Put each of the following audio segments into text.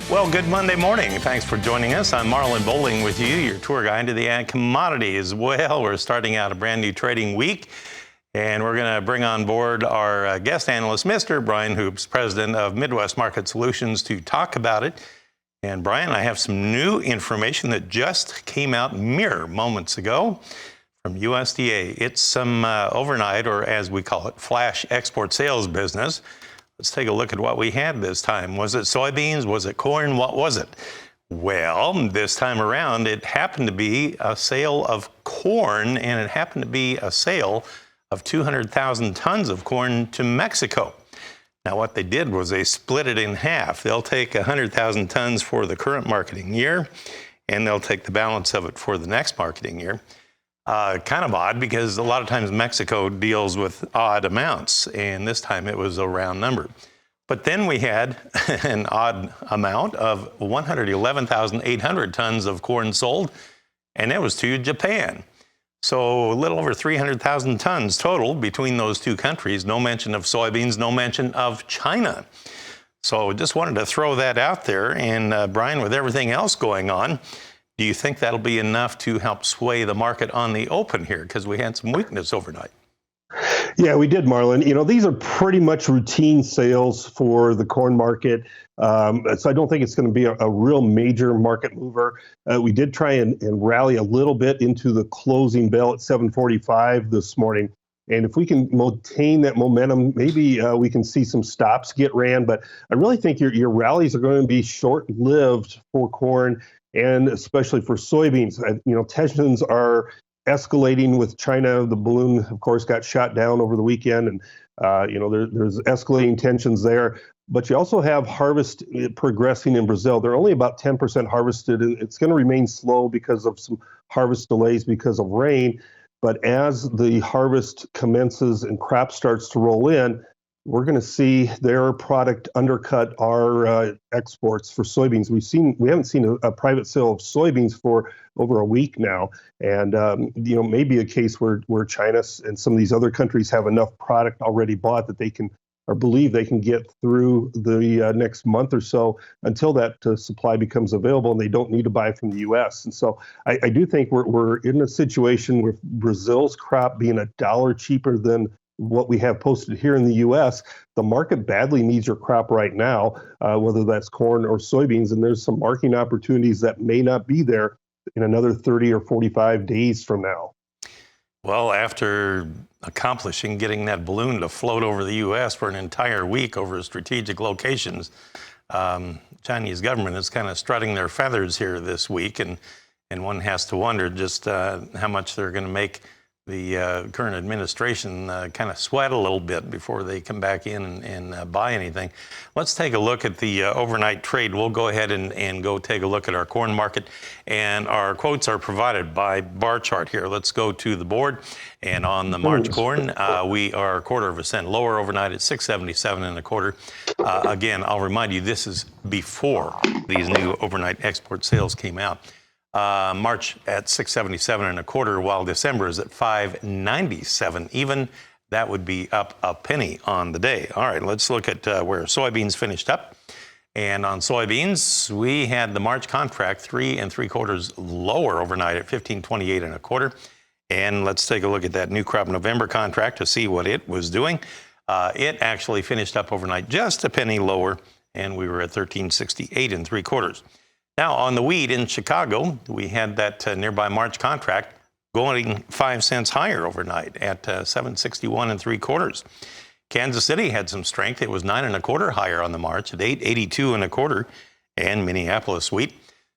Well, good Monday morning. Thanks for joining us. I'm Marlon Bowling with you, your tour guide to the ag commodities. Well, we're starting out a brand new trading week, and we're going to bring on board our guest analyst, Mr. Brian Hoops, president of Midwest Market Solutions, to talk about it. And Brian, I have some new information that just came out mere moments ago from USDA. It's some overnight, or as we call it, flash export sales business. Let's take a look at what we had this time. Was it soybeans? Was it corn? What was it? Well, this time around, it happened to be a sale of corn, and it happened to be a sale of 200,000 tons of corn to Mexico. Now, what they did was they split it in half. They'll take 100,000 tons for the current marketing year, and they'll take the balance of it for the next marketing year. Kind of odd because a lot of times Mexico deals with odd amounts, and this time it was a round number. But then we had an odd amount of 111,800 tons of corn sold, and it was to Japan. So a little over 300,000 tons total between those two countries. No mention of soybeans, no mention of China. So just wanted to throw that out there. And Brian, with everything else going on, do you think that'll be enough to help sway the market on the open here? Because we had some weakness overnight. Yeah, we did, Marlon. You know, these are pretty much routine sales for the corn market. So I don't think it's going to be a real major market mover. We did try and rally a little bit into the closing bell at 7:45 this morning. And if we can maintain that momentum, maybe we can see some stops get ran. But I really think your rallies are going to be short-lived for corn, and especially for soybeans. You know, tensions are escalating with China. The balloon, of course, got shot down over the weekend, and you know, there's escalating tensions there. But you also have harvest progressing in Brazil. They're only about 10% harvested, and it's going to remain slow because of some harvest delays because of rain. But as the harvest commences and crop starts to roll in, we're going to see their product undercut our exports for soybeans. We haven't seen a private sale of soybeans for over a week now, and you know, maybe a case where China and some of these other countries have enough product already bought that they can, or believe they can get through the next month or so until that supply becomes available, and they don't need to buy from the U.S. And so I do think we're in a situation with Brazil's crop being $1 cheaper than what we have posted here in the U.S. The market badly needs your crop right now, whether that's corn or soybeans, and there's some marketing opportunities that may not be there in another 30 or 45 days from now. Well, after accomplishing getting that balloon to float over the U.S. for an entire week over strategic locations, Chinese government is kind of strutting their feathers here this week, and one has to wonder just how much they're going to make the current administration kind of sweat a little bit before they come back in and buy anything. Let's take a look at the overnight trade. We'll go ahead and go take a look at our corn market, and our quotes are provided by bar chart here. Let's go to the board, and on the March corn, we are 1/4 cent lower overnight at 6.77 1/4. Again, I'll remind you, this is before these new overnight export sales came out. March at 6.77 1/4, while December is at 5.97 even. That would be up a penny on the day. All right, let's look at where soybeans finished up. And on soybeans, we had the March contract 3 3/4 lower overnight at 15.28 1/4. And let's take a look at that new crop November contract to see what it was doing. It actually finished up overnight just a penny lower, and we were at 13.68 3/4. Now, on the wheat in Chicago, we had that nearby March contract going 5 cents higher overnight at 7.61 3/4. Kansas City had some strength. It was 9 1/4 higher on the March at 8.82 1/4. And Minneapolis wheat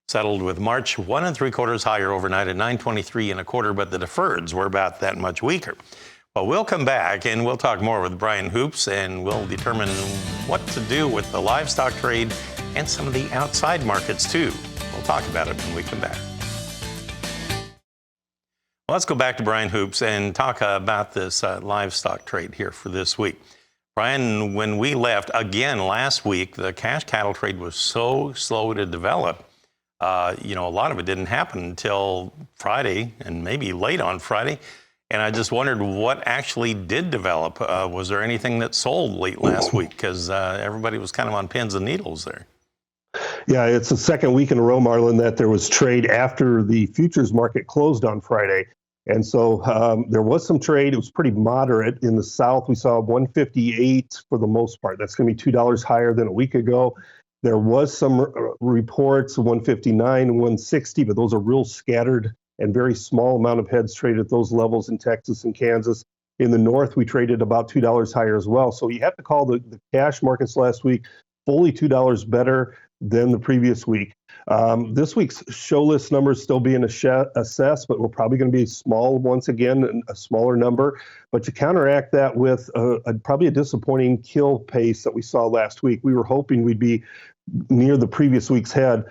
settled with March 1 3/4 higher overnight at 9.23 1/4, but the deferreds were about that much weaker. Well, we'll come back and we'll talk more with Brian Hoops, and we'll determine what to do with the livestock trade and some of the outside markets too. We'll talk about it when we come back. Well, let's go back to Brian Hoops and talk about this livestock trade here for this week. Brian, when we left again last week, the cash cattle trade was so slow to develop. You know, a lot of it didn't happen until Friday and maybe late on Friday. And I just wondered what actually did develop. Was there anything that sold late last week? Because everybody was kind of on pins and needles there. Yeah, it's the second week in a row, Marlon, that there was trade after the futures market closed on Friday. And so there was some trade. It was pretty moderate. In the South, we saw 158 for the most part. That's going to be $2 higher than a week ago. There was some reports, 159, 160, but those are real scattered and very small amount of heads traded at those levels in Texas and Kansas. In the North, we traded about $2 higher as well. So you have to call the cash markets last week fully $2 better than the previous week. This week's show list numbers still being assessed, but we're probably going to be small once again, a smaller number. But you counteract that with probably a disappointing kill pace that we saw last week. We were hoping we'd be near the previous week's head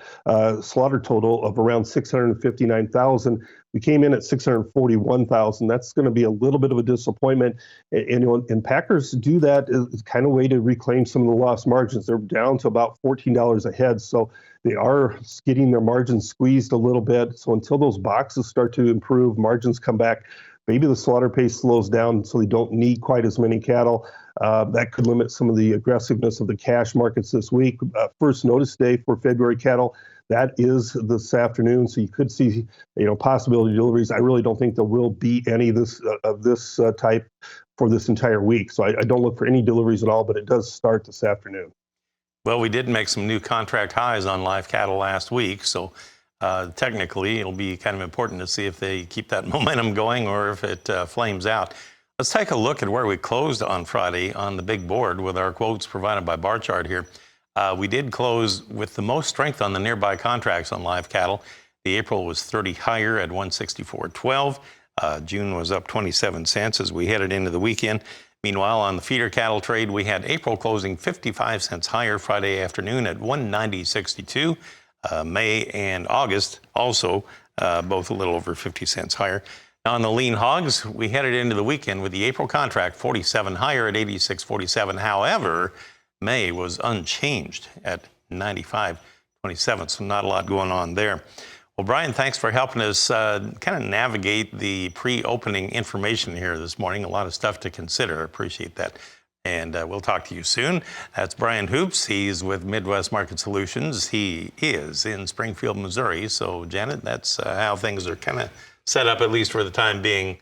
slaughter total of around 659,000. We came in at 641,000. That's going to be a little bit of a disappointment. And Packers do that as kind of a way to reclaim some of the lost margins. They're down to about $14 a head. So they are getting their margins squeezed a little bit. So until those boxes start to improve, margins come back, maybe the slaughter pace slows down so they don't need quite as many cattle. That could limit some of the aggressiveness of the cash markets this week. First notice day for February cattle, that is this afternoon. So you could see, possibility deliveries. I really don't think there will be any of this type for this entire week. So I don't look for any deliveries at all, but it does start this afternoon. Well, we did make some new contract highs on live cattle last week. So technically, it'll be kind of important to see if they keep that momentum going or if it flames out. Let's take a look at where we closed on Friday on the big board with our quotes provided by Bar Chart here. We did close with the most strength on the nearby contracts on live cattle. The April was 30 higher at 164.12. June was up 27 cents as we headed into the weekend. Meanwhile, on the feeder cattle trade, we had April closing 55 cents higher Friday afternoon at 190.62. May and August also both a little over 50 cents higher. Now on the lean hogs, we headed into the weekend with the April contract 47 higher at 86.47. However, May was unchanged at 95.27, so not a lot going on there. Well, Brian, thanks for helping us kind of navigate the pre-opening information here this morning. A lot of stuff to consider. I appreciate that. And we'll talk to you soon. That's Brian Hoops. He's with Midwest Market Solutions. He is in Springfield, Missouri. So, Janet, that's how things are kind of set up, at least for the time being.